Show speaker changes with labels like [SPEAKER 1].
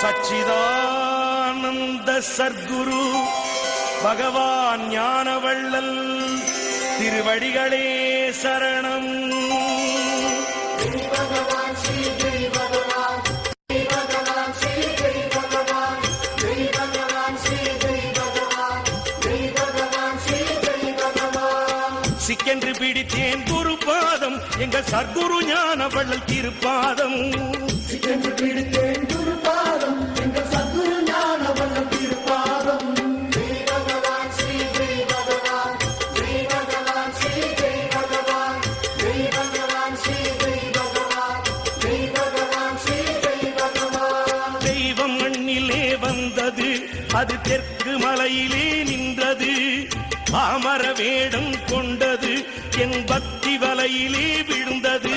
[SPEAKER 1] சச்சிதானந்த சர்க்குரு பகவான் ஞானவள்ளல் திருவடிகளே சரணம். சிக்கென்று பிடித்தேன் குரு பாதம் எங்கள் சர்க்குரு ஞானவள்ளல் திருப்பாதம்.
[SPEAKER 2] சிக்கென்று பிடித்தேன் குரு பாதம் எங்கள் சர்க்குரு ஞானவள்ளல் திருப்பாதம். ஜெய் பகவான் ஸ்ரீ ஜெய் பகவான், ஜெய் பகவான் ஸ்ரீ ஜெய் பகவான், ஜெய் பகவான் ஸ்ரீ ஜெய் பகவான், ஜெய் பகவான் ஸ்ரீ ஜெய் பகவான்.
[SPEAKER 1] தெய்வம் மண்ணிலே வந்தது, அது தெற்கு மலையிலே நின்றது. பாமர வேடம் கொண்டது, என் பக்தி வலையிலே விழுந்தது.